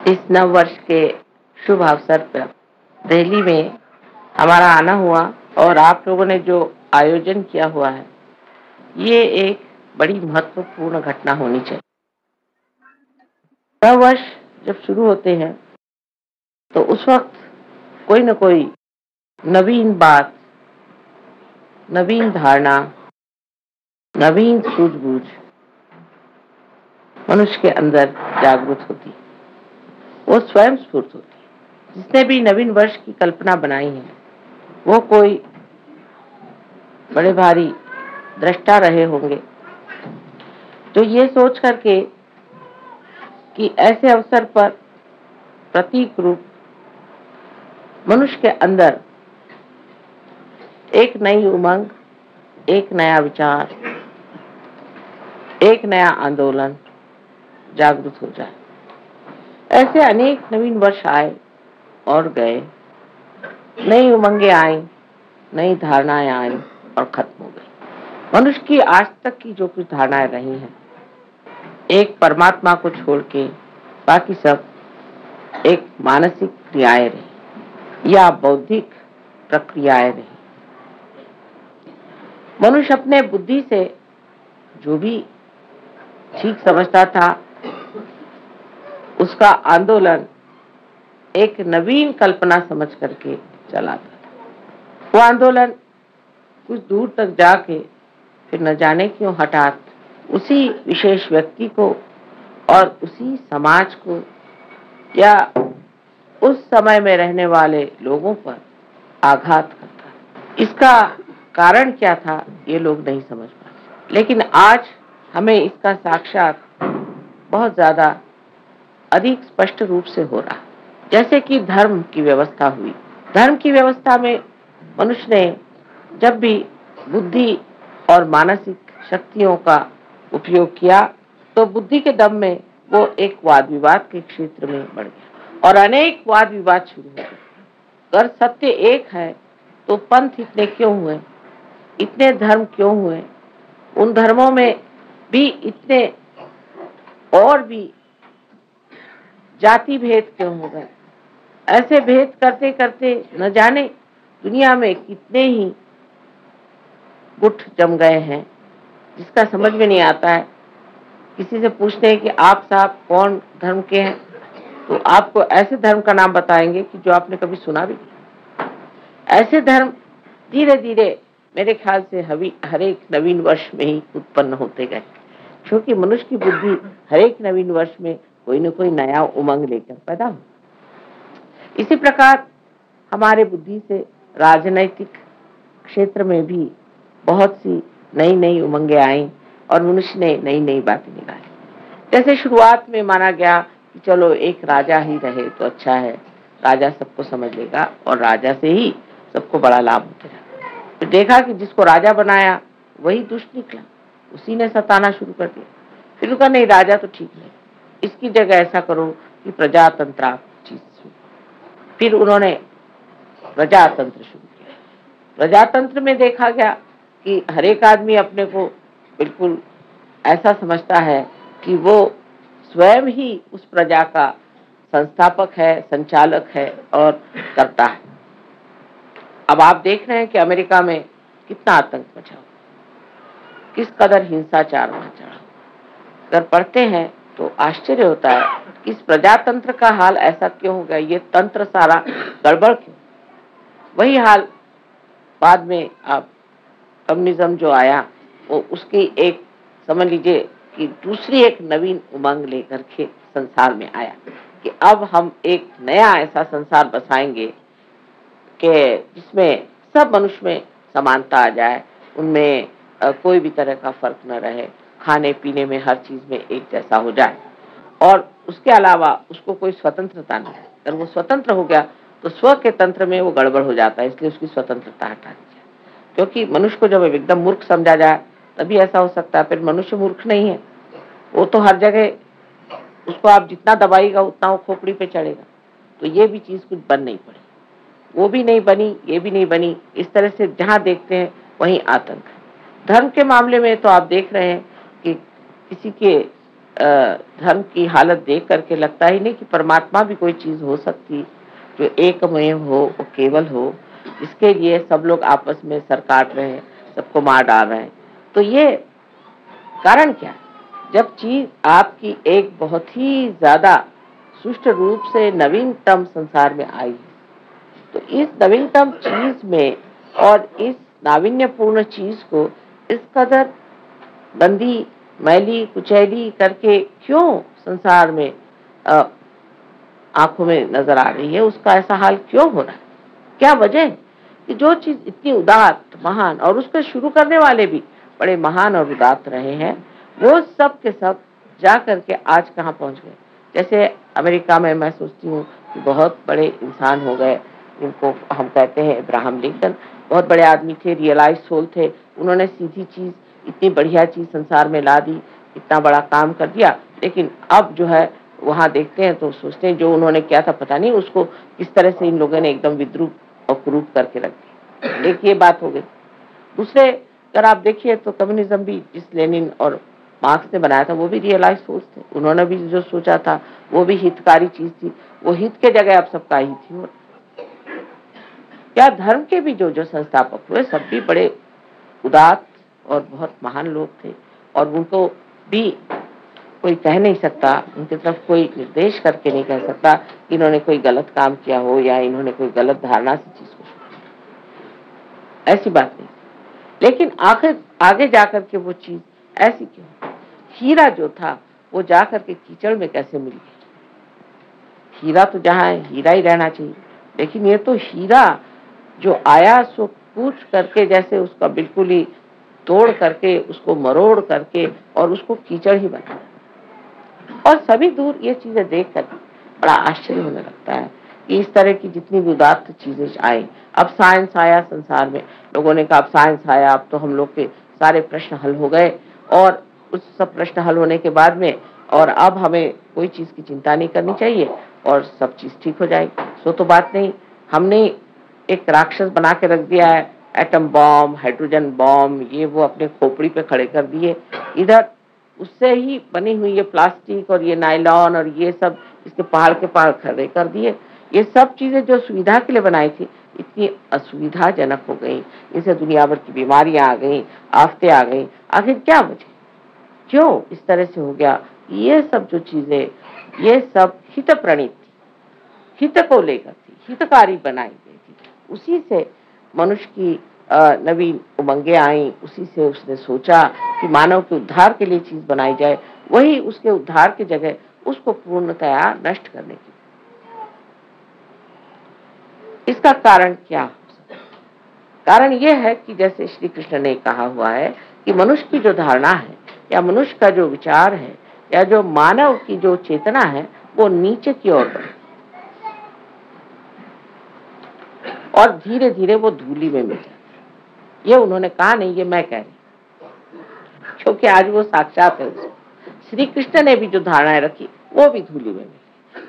इस नव वर्ष के शुभ अवसर पर दिल्ली में हमारा आना हुआ और आप लोगों ने जो आयोजन किया हुआ है, ये एक बड़ी महत्वपूर्ण घटना होनी चाहिए। नव वर्ष जब शुरू होते हैं तो उस वक्त कोई न कोई नवीन बात, नवीन धारणा, नवीन सूझबूझ मनुष्य के अंदर जागृत होती है। वो स्वयं स्फूर्त होती है। जिसने भी नवीन वर्ष की कल्पना बनाई है, वो कोई बड़े भारी दृष्टा रहे होंगे, तो ये सोच करके कि ऐसे अवसर पर प्रतीक रूप मनुष्य के अंदर एक नई उमंग, एक नया विचार, एक नया आंदोलन जागृत हो जाए। ऐसे अनेक नवीन वर्ष आए और गए, नई उमंगें आई, नई धारणाएं आई और खत्म हो गई। मनुष्य की आज तक की जो कुछ धारणाएं रही हैं, एक परमात्मा को छोड़ के बाकी सब एक मानसिक क्रियाएं रही या बौद्धिक प्रक्रियाएं रही। मनुष्य अपने बुद्धि से जो भी ठीक समझता था, उसका आंदोलन एक नवीन कल्पना समझ करके चला था। वो आंदोलन कुछ दूर तक जाके फिर न जाने क्यों हठात उसी विशेष व्यक्ति को और उसी समाज को या उस समय में रहने वाले लोगों पर आघात करता। इसका कारण क्या था, ये लोग नहीं समझ पाते, लेकिन आज हमें इसका साक्षात बहुत ज्यादा अधिक स्पष्ट रूप से हो रहा। जैसे कि धर्म की व्यवस्था हुई। धर्म की व्यवस्था में मनुष्य ने जब भी बुद्धि और मानसिक शक्तियों का उपयोग किया, तो बुद्धि के दम में वो एक वाद विवाद के क्षेत्र में बढ़ गया और अनेक वाद विवाद शुरू हो गए। अगर सत्य एक है तो पंथ इतने क्यों हुए, इतने धर्म क्यों हुए, उन धर्मों में भी इतने और भी जाति भेद क्यों हो गए। ऐसे भेद करते करते न जाने दुनिया में कितने ही गुट जम गए हैं, जिसका समझ में नहीं आता है। किसी से पूछते हैं कि आप साहब कौन धर्म के हैं, तो आपको ऐसे धर्म का नाम बताएंगे कि जो आपने कभी सुना भी नहीं। ऐसे धर्म धीरे धीरे मेरे ख्याल से हर एक नवीन वर्ष में ही उत्पन्न होते गए, क्योंकि मनुष्य की बुद्धि हर एक नवीन वर्ष में कोई न कोई नया उमंग लेकर पैदा हो। इसी प्रकार हमारे बुद्धि से राजनैतिक क्षेत्र में भी बहुत सी नई नई उमंगें आई और मनुष्य ने नई नई बातें निकाली। जैसे शुरुआत में माना गया कि चलो एक राजा ही रहे तो अच्छा है, राजा सबको समझ लेगा और राजा से ही सबको बड़ा लाभ होता है। तो देखा कि जिसको राजा बनाया वही दुष्ट निकला, उसी ने सताना शुरू कर दिया। फिर कहा नहीं, राजा तो ठीक नहीं, इसकी जगह ऐसा करो कि प्रजातंत्र चीज। फिर उन्होंने प्रजातंत्र शुरू किया। प्रजातंत्र में देखा गया कि हर एक आदमी अपने को बिल्कुल ऐसा समझता है कि वो स्वयं ही उस प्रजा का संस्थापक है, संचालक है और करता है। अब आप देख रहे हैं कि अमेरिका में कितना आतंक मचा, किस कदर हिंसाचार वहां चढ़ा। अगर पढ़ते हैं तो आश्चर्य होता है कि इस प्रजातंत्र का हाल ऐसा क्यों हो गया, ये तंत्र सारा गड़बड़ क्यों। वही हाल बाद में अब कम्युनिज्म जो आया, वो उसकी एक समझ लीजिए कि दूसरी एक नवीन उमंग लेकर के संसार में आया कि अब हम एक नया ऐसा संसार बसाएंगे कि जिसमें सब मनुष्य में समानता आ जाए, उनमें कोई भी तरह का फर्क न रहे, खाने पीने में हर चीज में एक जैसा हो जाए और उसके अलावा उसको कोई स्वतंत्रता नहीं है। अगर वो स्वतंत्र हो गया तो स्व के तंत्र में वो गड़बड़ हो जाता है, इसलिए उसकी स्वतंत्रता हटा दी जाए। क्योंकि मनुष्य को जब एकदम मूर्ख समझा जाए तभी ऐसा हो सकता है। फिर मनुष्य मूर्ख नहीं है, वो तो हर जगह उसको आप जितना दबाएगा उतना वो खोपड़ी पे चढ़ेगा। तो ये भी चीज कुछ बन नहीं पड़ी, वो भी नहीं बनी, ये भी नहीं बनी। इस तरह से जहां देखते हैं वहीं आतंक है। धर्म के मामले में तो आप देख रहे हैं कि किसी के धर्म की हालत देख करके लगता ही नहीं कि परमात्मा भी कोई चीज हो सकती जो एकमेव हो, वो केवल हो, इसके लिए सब लोग आपस में सर काट रहे हैं, सबको मार डाल रहे हैं। तो ये कारण क्या है? जब चीज आपकी एक बहुत ही ज्यादा सुष्ट रूप से नवीनतम संसार में आई है, तो इस नवीनतम चीज में और इस नाविन्यपूर्ण चीज को इस कदर गंदी, मैली, कुचैली करके क्यों संसार में आंखों में नजर आ रही है, उसका ऐसा हाल क्यों हो रहा है? क्या वजह है कि जो चीज इतनी उदात्त, महान, और उसको शुरू करने वाले भी बड़े महान और उदात्त रहे हैं, वो सब के सब जा करके आज कहाँ पहुंच गए? जैसे अमेरिका में मैं सोचती हूँ कि बहुत बड़े इंसान हो गए, जिनको हम कहते हैं अब्राहम लिंकन, बहुत बड़े आदमी थे, रियलाइज सोल थे, उन्होंने सीधी चीज, इतनी बढ़िया चीज संसार में ला दी, इतना बड़ा काम कर दिया, लेकिन अब जो है वहां देखते हैं तो सोचते हैं जो उन्होंने किया था पता नहीं उसको किस तरह से इन लोगों ने एकदम विद्रूप और कुरूप करके रख दिया। एक ये बात हो गई। दूसरे अगर आप देखिए तो कम्युनिज्म भी जिस लेनिन और मार्क्स ने बनाया था वो भी रियलाइज सोच थे, उन्होंने भी जो सोचा था वो भी हितकारी चीज थी, वो हित के जगह अब सबका ही थी। और क्या धर्म के भी जो जो संस्थापक हुए सब भी बड़े उदात्त और बहुत महान लोग थे, और उनको भी कोई कह नहीं सकता, उनकी तरफ कोई निर्देश करके नहीं कह सकता कि इन्होंने कोई गलत काम किया हो या इन्होंने कोई गलत धारणा से चीज को, ऐसी बात नहीं। लेकिन आखिर आगे जाकर के वो चीज ऐसी क्यों? हीरा जो था वो जाकर के कीचड़ में कैसे मिल गया? हीरा तो जहाँ है हीरा ही रहना चाहिए, लेकिन ये तो हीरा जो आया सो कूच करके, जैसे उसका बिल्कुल ही तोड़ करके, उसको मरोड़ करके और उसको कीचड़ ही बना। और सभी दूर ये चीजें देख कर बड़ा आश्चर्य होने लगता है कि इस तरह की जितनी भी उदात्त चीजें आई। अब साइंस आया संसार में, लोगों ने कहा अब साइंस आया, अब तो हम लोग के सारे प्रश्न हल हो गए, और उस सब प्रश्न हल होने के बाद में और अब हमें कोई चीज की चिंता नहीं करनी चाहिए और सब चीज ठीक हो जाएगी। सो तो बात नहीं, हमने एक राक्षस बना के रख दिया है, एटम बॉम्ब, हाइड्रोजन बॉम्ब, ये वो अपने खोपड़ी पे खड़े कर दिए। इधर उससे ही बनी हुई ये प्लास्टिक और ये नायलॉन और ये सब इसके पहाड़ के पहाड़ खड़े कर दिए। ये सब चीजें जो सुविधा के लिए बनाई थी इतनी असुविधाजनक हो गई, इनसे दुनिया भर की बीमारियां आ गई, आफतें आ गई। आखिर क्या वजह, क्यों इस तरह से हो गया? ये सब जो चीजें, ये सब हित प्रणीत थी, हित को लेकर थी, हितकारी बनाई गई थी। उसी से मनुष्य की नवीन उमंगे आई, उसी से उसने सोचा कि मानव के उद्धार के लिए चीज बनाई जाए, वही उसके उद्धार की जगह उसको पूर्णतया नष्ट करने की। इसका कारण क्या हो सकता है? कारण यह है कि जैसे श्री कृष्ण ने कहा हुआ है कि मनुष्य की जो धारणा है या मनुष्य का जो विचार है या जो मानव की जो चेतना है वो नीचे की ओर बढ़े और धीरे धीरे वो धूली में मिल जाए। ये उन्होंने कहा नहीं, ये मैं कह रही, क्योंकि आज वो साक्षात है। श्री कृष्ण ने भी जो धारणाएं रखी वो भी धूली में मिल,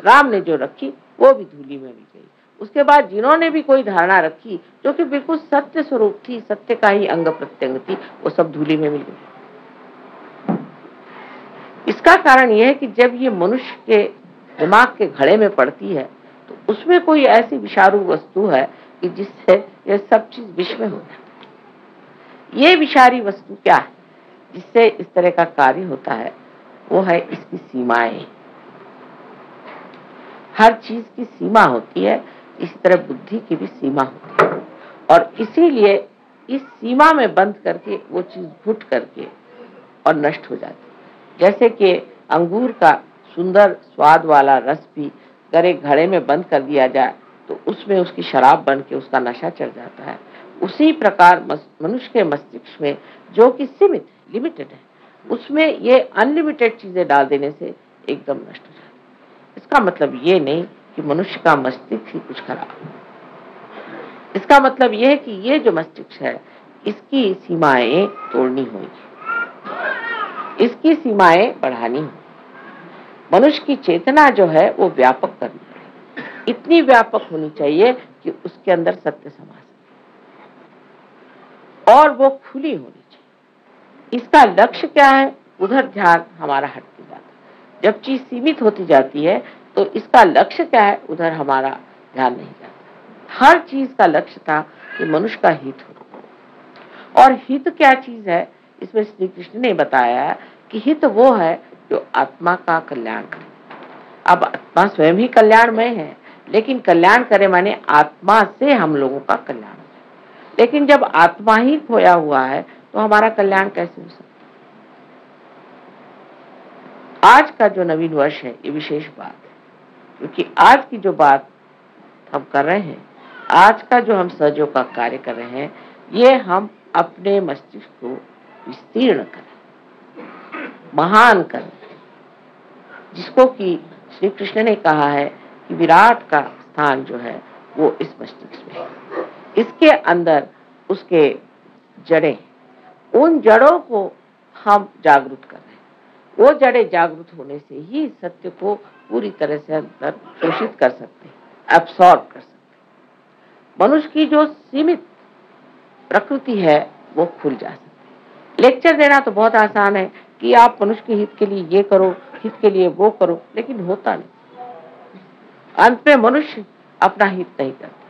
राम ने जो रखी वो भी धूली में मिल गई। उसके बाद जिन्होंने भी कोई धारणा रखी जो कि बिल्कुल सत्य स्वरूप थी, सत्य का ही अंग प्रत्यंग थी, वो सब धूली में मिल गई। इसका कारण यह है कि जब ये मनुष्य के दिमाग के घड़े में पड़ती है तो उसमें कोई ऐसी विषारू वस्तु है कि जिससे यह सब चीज विष में हो जाती है। ये विषारी वस्तु क्या है जिससे इस तरह का कार्य होता है? वो है इसकी सीमाएं। हर चीज की सीमा होती है, इसी तरह बुद्धि की भी सीमा होती है, और इसीलिए इस सीमा में बंद करके वो चीज घुट करके और नष्ट हो जाती है। जैसे कि अंगूर का सुंदर स्वाद वाला रस भी अगर एक घड़े में बंद कर दिया जाए तो उसमें उसकी शराब बन के उसका नशा चढ़ जाता है। उसी प्रकार मनुष्य के मस्तिष्क में जो कि सीमित है, लिमिटेड है, उसमें ये अनलिमिटेड चीजें डाल देने से एकदम नष्ट हो जाता है। इसका मतलब ये नहीं कि मनुष्य का मस्तिष्क ही कुछ खराब है। इसका मतलब यह है कि ये जो मस्तिष्क है इसकी सीमाएं तोड़नी होगी, इसकी सीमाएं बढ़ानी होगी। मनुष्य की चेतना जो है वो व्यापक करनी है, इतनी व्यापक होनी चाहिए कि उसके अंदर सत्य समा सके और वो खुली होनी चाहिए। इसका लक्ष्य क्या है? उधर ध्यान हमारा हटते जाता है। जब चीज सीमित होती जाती है तो इसका लक्ष्य क्या है, उधर हमारा ध्यान नहीं जाता। हर चीज का लक्ष्य था कि मनुष्य का हित हो। और हित क्या चीज है, इसमें श्री कृष्ण ने बताया है कि हित वो है जो आत्मा का कल्याण करे। अब आत्मा स्वयं ही कल्याणमय है, लेकिन कल्याण करे माने आत्मा से हम लोगों का कल्याण। लेकिन जब आत्मा ही खोया हुआ है तो हमारा कल्याण कैसे हो सकता। आज का जो नवीन वर्ष है ये विशेष बात है, क्योंकि आज की जो बात हम कर रहे हैं, आज का जो हम सहयोग का कार्य कर रहे हैं, ये हम अपने मस्तिष्क को विस्तीर्ण करें, महान करें, जिसको कि श्री कृष्ण ने कहा है कि विराट का स्थान जो है वो इस मस्तिष्क में है। इसके अंदर उसके जड़ें, उन जड़ों को हम जागृत कर रहे हैं। वो जड़ें जागृत होने से ही सत्य को पूरी तरह से अंदर शोषित कर सकते हैं, एब्सॉर्ब कर सकते हैं। मनुष्य की जो सीमित प्रकृति है वो खुल जा सकती है। लेक्चर देना तो बहुत आसान है कि आप मनुष्य के हित के लिए ये करो, हित के लिए वो करो, लेकिन होता नहीं। अंत में मनुष्य अपना हित नहीं करता,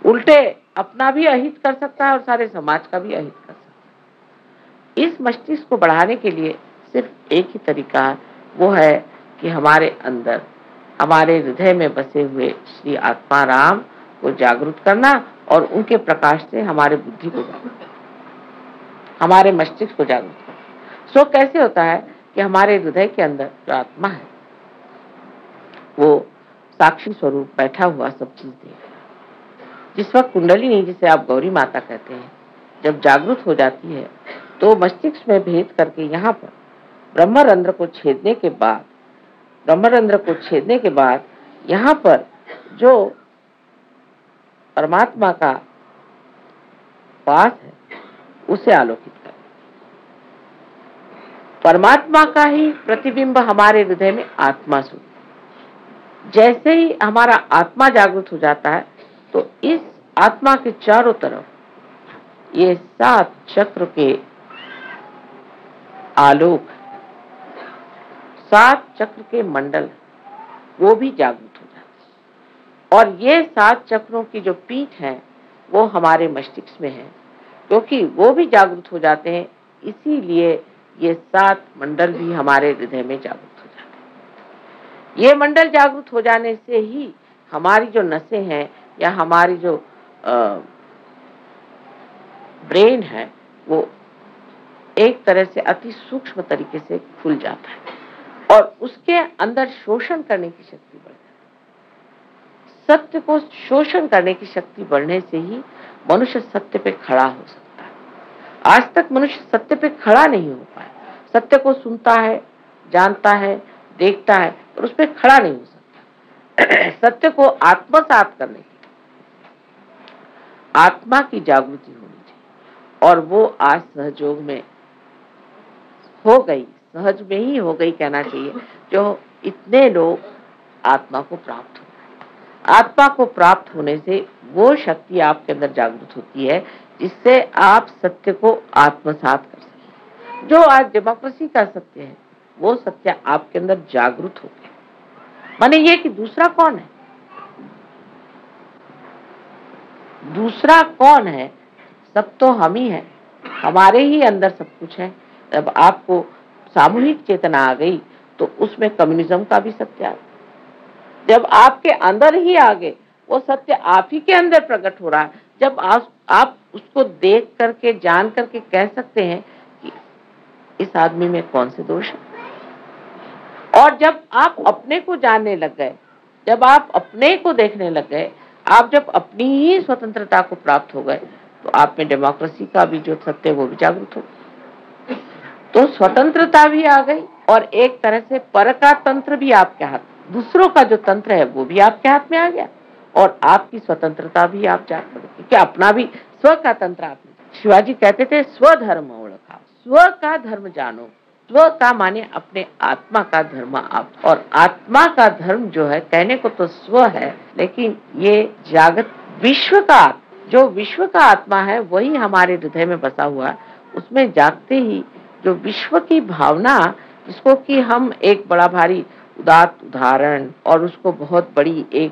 उल्टे अपना भी अहित कर सकता है और सारे समाज का भी अहित कर सकता है। इस मस्तिष्क को बढ़ाने के लिए सिर्फ एक ही तरीका है, वो है कि हमारे अंदर, हमारे हृदय में बसे हुए श्री आत्मा राम को जागृत करना और उनके प्रकाश से हमारे बुद्धि को जागृत करना, हमारे मस्तिष्क को जागृत करना। सो कैसे होता है कि हमारे हृदय के अंदर जो आत्मा है वो साक्षी स्वरूप बैठा हुआ सब चीज देख रहा है। जिस वक्त कुंडलिनी, जिसे आप गौरी माता कहते हैं, जब जागृत हो जाती है तो मस्तिष्क में भेद करके यहाँ पर ब्रह्मरंध्र को छेदने के बाद यहाँ पर जो परमात्मा का वास है उसे आलोकित कर, परमात्मा का ही प्रतिबिंब हमारे हृदय में आत्मा सुन। जैसे ही हमारा आत्मा जागृत हो जाता है तो इस आत्मा के चारों तरफ ये 7 चक्र के आलोक, 7 चक्र के मंडल वो भी जागृत हो जाते हैं। और ये 7 चक्रों की जो पीठ है वो हमारे मस्तिष्क में है, क्योंकि वो भी जागृत हो जाते हैं, इसीलिए ये 7 मंडल भी हमारे हृदय में जागृत हो जाते हैं। ये मंडल जागृत हो जाने से ही हमारी जो नसें हैं या हमारी जो ब्रेन है वो एक तरह से अति सूक्ष्म तरीके से खुल जाता है और उसके अंदर शोषण करने की शक्ति बढ़ जाती है। सत्य को शोषण करने की शक्ति बढ़ने से ही मनुष्य सत्य पे खड़ा हो सकता है। आज तक मनुष्य सत्य पे खड़ा नहीं हो पाया। सत्य को सुनता है, जानता है, देखता है, पर उस पर खड़ा नहीं हो सकता। सत्य को आत्मसात करने की आत्मा की जागृति होनी चाहिए और वो आज सहयोग में हो गई, सहज में ही हो गई कहना चाहिए, जो इतने लोग आत्मा को प्राप्त हो। आत्मा को प्राप्त होने से वो शक्ति आपके अंदर जागृत होती है जिससे आप सत्य को आत्मसात कर सकें। जो आज डेमोक्रेसी का सत्य है वो सत्य आपके अंदर जागृत हो गया। माने ये कि दूसरा कौन है, दूसरा कौन है, सब तो हम ही हैं, हमारे ही अंदर सब कुछ है। जब आपको सामूहिक चेतना आ गई तो उसमें कम्युनिज्म का भी सत्य आ गया। जब आपके अंदर ही आ गए, वो सत्य आप ही के अंदर प्रकट हो रहा है। जब आप उसको देख करके, जान करके कह सकते हैं कि इस आदमी में कौन से दोष है। और जब आप अपने को जानने लग गए, जब आप अपने को देखने लग गए, आप जब अपनी ही स्वतंत्रता को प्राप्त हो गए, तो आप में डेमोक्रेसी का भी जो सत्य है वो भी जागृत हो। तो स्वतंत्रता भी आ गई और एक तरह से पर का तंत्र भी आपके हाथ, दूसरों का जो तंत्र है वो भी आपके हाथ में आ गया और आपकी स्वतंत्रता भी आप जान पड़े, क्योंकि अपना भी स्व का तंत्र आपने। शिवाजी कहते थे स्वधर्म ओळखा, स्व का धर्म जानो। स्व का माने अपने आत्मा का धर्म आप, और आत्मा का धर्म जो है कहने को तो स्व है, लेकिन ये जागत विश्व का, जो विश्व का आत्मा है वही हमारे हृदय में बसा हुआ है। उसमें जागते ही जो विश्व की भावना जिसको कि हम एक बड़ा भारी उदात्त उदाहरण और उसको बहुत बड़ी एक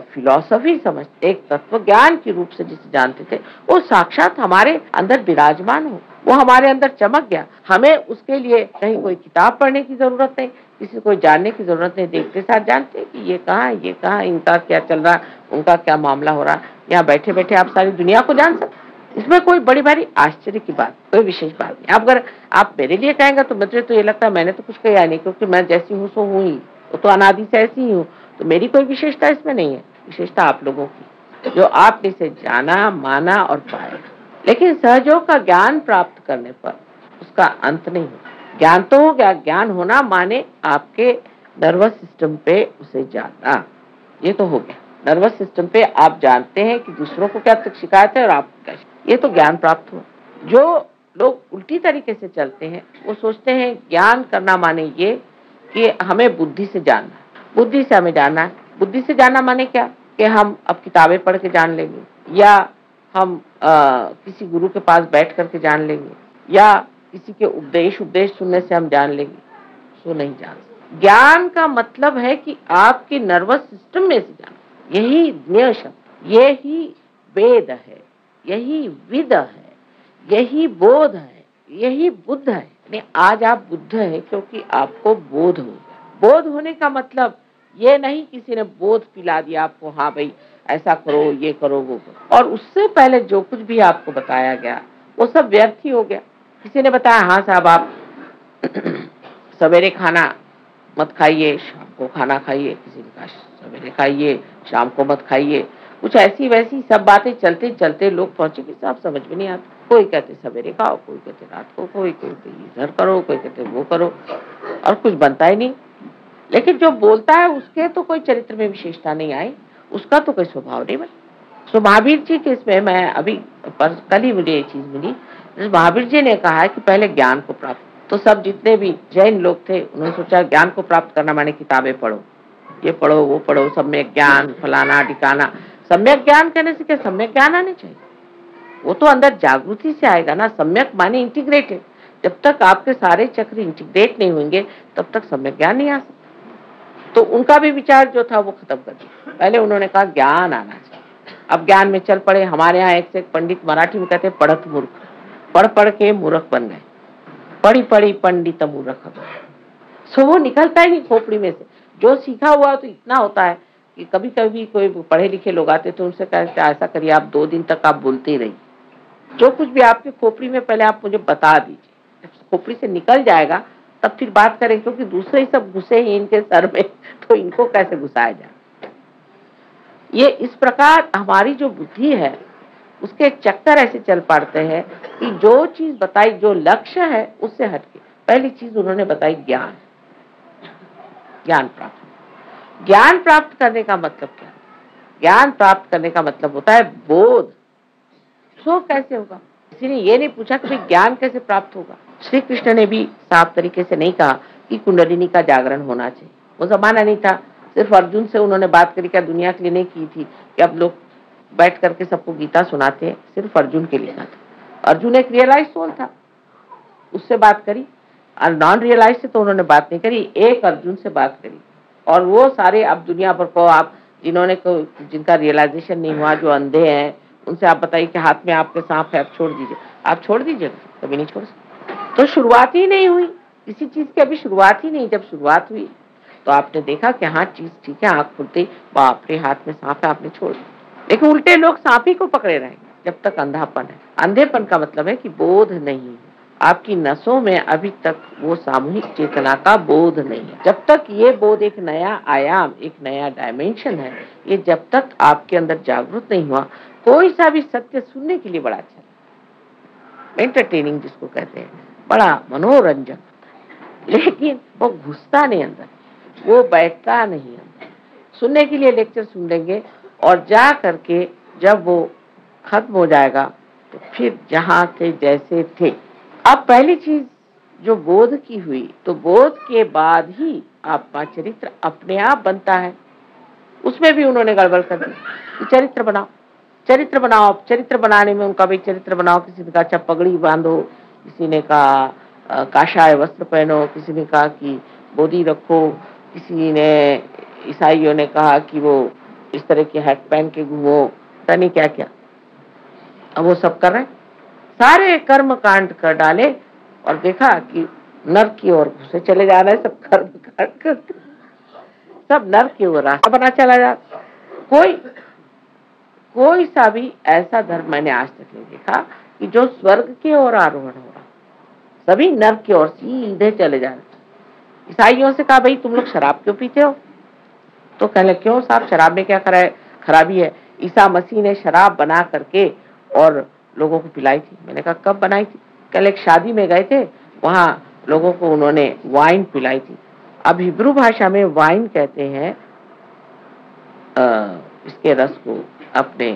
फिलॉसफी समझते, एक तत्व ज्ञान के रूप से जिसे जानते थे, वो साक्षात हमारे अंदर विराजमान हो, वो हमारे अंदर चमक गया। हमें उसके लिए कहीं कोई किताब पढ़ने की जरूरत नहीं, किसी को जानने की जरूरत नहीं। देखते साथ जानते हैं कि ये कहाँ, इनका क्या चल रहा, उनका क्या मामला हो रहा। यहाँ बैठे बैठे आप सारी दुनिया को जान सकते। इसमें कोई बड़ी भारी आश्चर्य की बात, कोई विशेष बात नहीं। अगर आप मेरे लिए कहेंगे तो मुझे तो ये लगता है मैंने तो कुछ कहा नहीं, क्योंकि मैं जैसी हूँ सो हूँ ही, वो तो अनादि से ऐसी ही हूँ, तो मेरी कोई विशेषता इसमें नहीं है। विशेषता आप लोगों की, जो आपने इसे जाना, माना और पाया। लेकिन सहयोग का ज्ञान प्राप्त करने पर उसका अंत नहीं हो। ज्ञान तो हो गया, ज्ञान होना माने आपके नर्वस सिस्टम पे उसे जानना, ये तो हो गया। नर्वस सिस्टम पे आप जानते हैं कि दूसरों को क्या शिकायत है और आपको क्या, ये तो ज्ञान प्राप्त हुआ। जो लोग उल्टी तरीके से चलते हैं वो सोचते हैं ज्ञान करना माने ये कि हमें बुद्धि से जानना, बुद्धि से हमें जानना है। बुद्धि से जानना माने क्या कि हम अब किताबें पढ़ के जान लेंगे, या हम किसी गुरु के पास बैठ करके जान लेंगे, या किसी के उपदेश सुनने से हम जान लेंगे। सो नहीं जान सकते। ज्ञान का मतलब है कि आपके नर्वस सिस्टम में से जाना। यही ज्ञेय शब्द, यही वेद है, यही विद है, यही बोध है, यही बुद्ध है। आज आप बुद्ध है क्योंकि आपको बोध हो गया। बोध होने का मतलब ये नहीं किसी ने बोध पिला दिया आपको, हाँ भाई ऐसा करो, ये करो, वो करो, और उससे पहले जो कुछ भी आपको बताया गया वो सब व्यर्थ ही हो गया। किसी ने बताया हाँ साहब आप सवेरे खाना मत खाइए, शाम को खाना खाइए, किसी ने कहा सवेरे खाइए शाम को मत खाइए, कुछ ऐसी वैसी सब बातें चलते चलते लोग पहुंचे कि साहब समझ में नहीं आता। कोई कहते सवेरे खाओ, कोई कहते रात को, कोई कहते इधर करो, कोई कहते वो करो, और कुछ बनता ही नहीं। लेकिन जो बोलता है उसके तो कोई चरित्र में विशेषता नहीं आई, उसका तो कोई स्वभाव नहीं बना। तो महावीर जी के इसमें मैं अभी कल ही मुझे ये चीज मिली, महावीर जी ने कहा है कि पहले ज्ञान को प्राप्त। तो सब जितने भी जैन लोग थे उन्होंने सोचा ज्ञान को प्राप्त करना माने किताबें पढ़ो, ये पढ़ो वो पढ़ो, सम्यक ज्ञान फलाना ठिकाना। सम्यक ज्ञान कहने से क्या सम्यक ज्ञान आने चाहिए, वो तो अंदर जागृति से आएगा ना। सम्यक माने इंटीग्रेटेड। जब तक आपके सारे चक्र इंटीग्रेट नहीं होंगे तब तक सम्यक ज्ञान नहीं आ सकता। तो उनका भी विचार जो था वो खत्म कर दिया। पहले उन्होंने कहा ज्ञान आना चाहिए, अब ज्ञान में चल पड़े। हमारे यहाँ एक से एक पंडित मराठी में कहते पढ़त मूर्ख, पढ़ पढ़ के मूर्ख बन गए, पढ़ी पढ़ी पंडित मूर्ख। सो वो निकलता ही नहीं खोपड़ी में से। जो सीखा हुआ तो इतना होता है कि कभी कभी कोई पढ़े लिखे लोग आते तो उनसे कहते ऐसा करिए आप 2 दिन तक आप बोलते ही रहिए, जो कुछ भी आपके खोपड़ी में पहले आप मुझे बता दीजिए, खोपड़ी से निकल जाएगा तब फिर बात करें, क्योंकि दूसरे ही सब घुसे ही इनके सर में, तो इनको कैसे घुसाया जाए। ये इस प्रकार हमारी जो बुद्धि है उसके चक्कर ऐसे चल पड़ते हैं कि जो चीज बताई, जो लक्ष्य है उससे हटके। पहली चीज उन्होंने बताई ज्ञान, ज्ञान प्राप्त। ज्ञान प्राप्त करने का मतलब क्या? ज्ञान प्राप्त करने का मतलब होता है बोध। सो कैसे होगा? किसी ने ये नहीं पूछा कि ज्ञान कैसे प्राप्त होगा। श्री कृष्ण ने भी साफ तरीके से नहीं कहा कि कुंडलिनी का जागरण होना चाहिए, वो जमाना नहीं था। सिर्फ अर्जुन से उन्होंने बात करी, क्या दुनिया के लिए नहीं की थी कि अब लोग बैठ करके सबको गीता सुनाते हैं, सिर्फ अर्जुन के लिए था। अर्जुन एक रियलाइज सोल था, उससे बात करी, और नॉन रियलाइज से तो उन्होंने बात नहीं करी, एक अर्जुन से बात करी। और वो सारे अब दुनिया भर को आप जिन्होंने जिनका रियलाइजेशन नहीं हुआ, जो अंधे हैं, उनसे आप बताइए कि हाथ में आपके सांप है, आप छोड़ दीजिए, आप छोड़ दीजिए, कभी नहीं छोड़ सकते। तो शुरुआत ही नहीं हुई किसी चीज की, अभी शुरुआत ही नहीं। जब शुरुआत हुई तो आपने देखा कि हाँ चीज ठीक है, आंख खुलते बाप रे हाथ में सांप है, आपने छोड़ दिया। लेकिन उल्टे लोग सांप ही को पकड़े रहेंगे जब तक अंधापन है। अंधेपन का मतलब है कि बोध नहीं है, आपकी नसों में अभी तक वो सामूहिक चेतना का बोध नहीं है। जब तक ये बोध एक नया आयाम, एक नया डायमेंशन है, ये जब तक आपके अंदर जागृत नहीं हुआ, कोई सा भी सत्य सुनने के लिए बड़ा अच्छा, एंटरटेनिंग जिसको कहते हैं, बड़ा मनोरंजक, लेकिन वो घुसता नहीं अंदर, वो बैठता नहीं अंदर। सुनने के लिए लेक्चर सुन लेंगे और जा करके जब वो खत्म हो जाएगा तो फिर जहां थे जैसे थे। अब पहली चीज जो बोध की हुई, तो बोध के बाद ही आपका चरित्र अपने आप बनता है। उसमें भी उन्होंने गड़बड़ कर दी कि चरित्र बनाओ, चरित्र बनाओ। चरित्र बनाने में उनका भी चरित्र बनाओ, किसी ने कहा अच्छा पगड़ी बांधो, किसी ने कहा काशाय वस्त्र पहनो, किसी ने कहा कि बोधी रखो, किसी ने, ईसाइयों ने कहा कि वो इस तरह के हैट पहन के घूमो, पता नहीं क्या क्या। अब वो सब कर रहे हैं, सारे कर्म कांड कर डाले और देखा कि नर्क की ओर घुसे चले जा रहे हैं, सब कर्म कांड करते, सब नर्क की ओर रास्ता बना चला जा। कोई सा भी ऐसा धर्म मैंने आज तक नहीं देखा कि जो स्वर्ग की ओर आरोहण हो रहा, सभी नर्क की ओर सीधे चले जा रहे। ईसाइयों से कहा भाई तुम लोग शराब क्यों पीते हो? तो कहले क्यों साहब, शराब में क्या खराबी है? ईसा मसीह ने शराब बना करके और लोगों को पिलाई थी। मैंने कहा कब बनाई थी? कल एक शादी में गए थे, वहां लोगों को उन्होंने वाइन पिलाई थी। अब हिब्रू भाषा में वाइन कहते हैं इसके रस को, अपने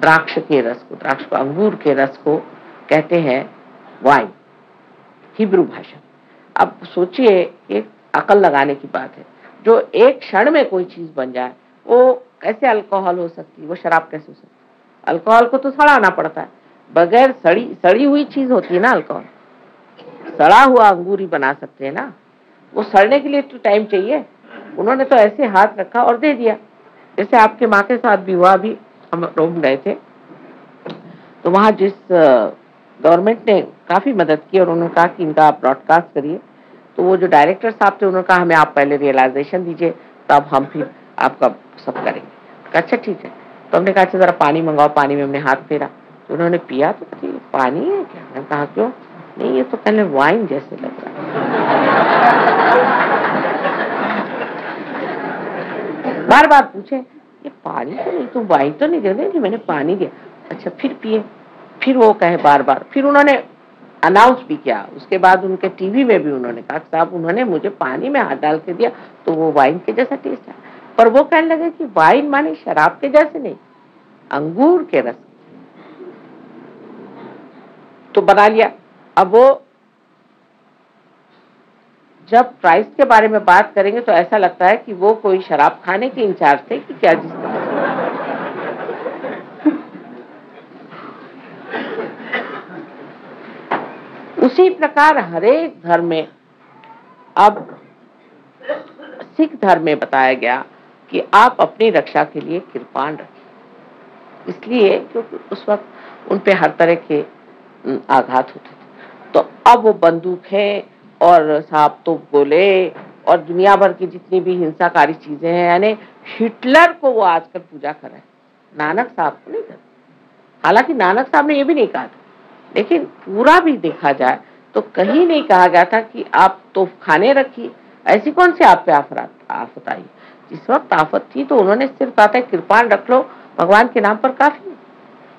द्राक्ष के रस को, द्राक्ष को, अंगूर के रस को कहते हैं वाइन, हिब्रू भाषा। अब सोचिए, एक अकल लगाने की बात है, जो एक क्षण में कोई चीज बन जाए वो कैसे अल्कोहल हो सकती है, वो शराब कैसे हो सकती है? अल्कोहल को तो सड़ाना पड़ता है, बगैर सड़ी हुई चीज होती है ना अल्कोहल। सड़ा हुआ अंगूर ही बना सकते हैं ना, वो सड़ने के लिए तो टाइम चाहिए। उन्होंने तो ऐसे हाथ रखा और दे दिया। जैसे आपके माँ के साथ भी हुआ, अभी हम रोम गए थे, तो वहां जिस गवर्नमेंट ने काफी मदद की और उन्होंने कहा कि इनका आप ब्रॉडकास्ट करिए, तो वो जो डायरेक्टर साहब थे उन्होंने कहा हमें आप पहले रियलाइजेशन दीजिए, तब हम फिर आपका सब करेंगे। अच्छा ठीक है। तो हमने कहा अच्छा जरा पानी मंगाओ, पानी में हमने हाथ फेरा, तो उन्होंने पिया, तो पानी है क्या? मैंने कहा क्यों? नहीं ये तो पहले वाइन जैसे लग रहा है। बार बार पूछे ये पानी तो नहीं, तुम वाइन तो नहीं दे रहे? मैंने पानी दिया। अच्छा फिर पिए, फिर वो कहे बार बार, फिर उन्होंने अनाउंस भी किया। उसके बाद उनके टीवी में भी उन्होंने कहा साहब उन्होंने मुझे पानी में हाथ डाल के दिया तो वो वाइन के जैसा टेस्ट है। पर वो कहने लगे कि वाइन माने शराब के जैसे नहीं, अंगूर के रस। तो बना लिया। अब वो जब प्राइस के बारे में बात करेंगे तो ऐसा लगता है कि वो कोई शराब खाने के इंचार्ज थे कि क्या, जिस तरह उसी प्रकार हरेक धर्म में, अब सिख धर्म में बताया गया कि आप अपनी रक्षा के लिए कृपाण रखें, इसलिए क्योंकि उस वक्त उन पे हर तरह के आघात होते थे। तो अब वो बंदूक है और साहब तो गोले और दुनिया भर की जितनी भी हिंसाकारी चीजें हैं, यानी हिटलर को वो आजकल पूजा कर रहे हैं, नानक साहब को नहीं कर। हालांकि नानक साहब ने ये भी नहीं कहा था, लेकिन पूरा भी देखा जाए तो कहीं नहीं कहा गया था कि आप तोपखाने रखिए। ऐसी कौन सी आप पे आफत आई? जिस वक्त आफत थी तो उन्होंने सिर्फ कहा था कृपाण रख लो, भगवान के नाम पर काफी।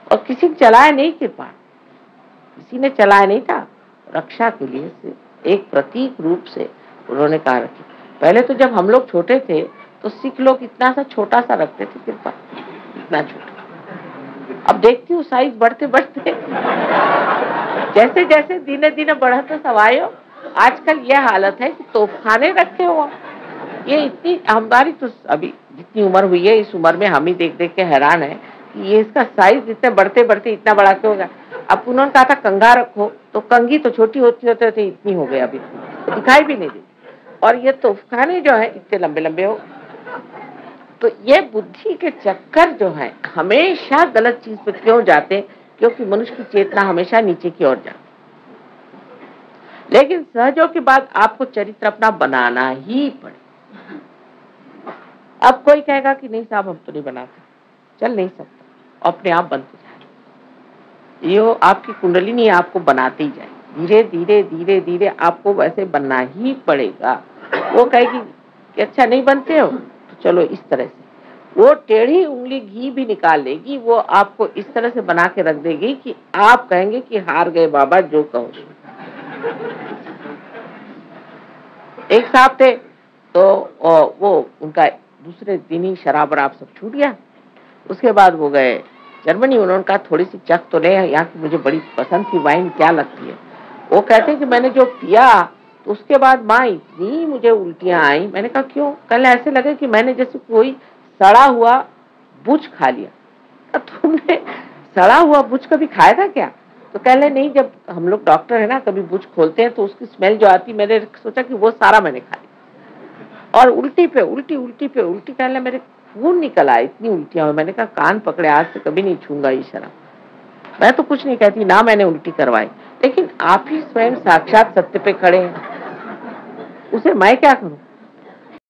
और किसी ने चलाया नहीं कृपाण, किसी ने चलाया नहीं था। रक्षा के लिए से एक प्रतीक रूप से उन्होंने कहा रखी। पहले तो जब हम लोग छोटे थे तो सिख लोग इतना सा छोटा सा रखते थे कृपाण, इतना छोटा। अब देखती हूँ साइज बढ़ते बढ़ते जैसे जैसे दिने दिने बढ़ते सवायो, आजकल यह हालत है कि तोपखाने रखे हो। ये इतनी, हमारी तो अभी जितनी उम्र हुई है इस उम्र में हम ही देख देख के हैरान है कि ये इसका साइज इतने बढ़ते बढ़ते इतना बड़ा क्यों होगा। अब उन्होंने कहा था कंघा रखो, तो कंघी तो छोटी होती होते थे इतनी हो गई, अभी तो दिखाई भी नहीं दी। और ये तोपखाने जो है इतने लंबे लंबे हो। तो ये बुद्धि के चक्कर जो है हमेशा गलत चीज पे क्यों जाते? क्योंकि मनुष्य की चेतना हमेशा नीचे की ओर जाती। लेकिन सहजों के बाद आपको चरित्र अपना बनाना ही पड़े। अब कोई कहेगा कि नहीं साहब हम तो नहीं बनाते, चल नहीं सकता, अपने आप बनते जाए। ये आपकी कुंडली नहीं, आपको बनाते ही जाए, धीरे धीरे धीरे धीरे आपको वैसे बनना ही पड़ेगा। वो कहेगी कि अच्छा नहीं बनते हो तो चलो इस तरह से, वो टेढ़ी उंगली घी भी निकाल लेगी, वो आपको इस तरह से बना के रख देगी कि आप कहेंगे कि हार गए बाबा जो कहो। एक साहब थे तो वो उनका दूसरे दिन ही शराब वराब सब छूट गया। उसके बाद वो गए जर्मनी, उन्होंने कहा थोड़ी सी चख तो ले, यहाँ की मुझे बड़ी पसंद थी वाइन, क्या लगती है। वो कहते कि मैंने जो पिया तो उसके बाद माँ इतनी मुझे उल्टियां आई। मैंने कहा क्यों? कल ऐसे लगे कि मैंने जैसे कोई सड़ा हुआ बुच खा लिया। तुमने सड़ा हुआ बुच कभी खाया था क्या? तो कह ले नहीं, जब हम लोग डॉक्टर है ना, कभी बुझ खोलते हैं तो उसकी स्मेल जो आती, मैंने सोचा कि वो सारा मैंने खा लिया। और उल्टी पे उल्टी, उल्टी पे उल्टी, कह ले मेरे खून निकल आया, इतनी उल्टियां हुई। मैंने कहा कान पकड़े, आज से कभी नहीं छूंगा ये शराब। मैं तो कुछ नहीं कहती ना, मैंने उल्टी करवाई, लेकिन आप ही स्वयं साक्षात सत्य पे खड़े हैं, उसे मैं क्या करूं?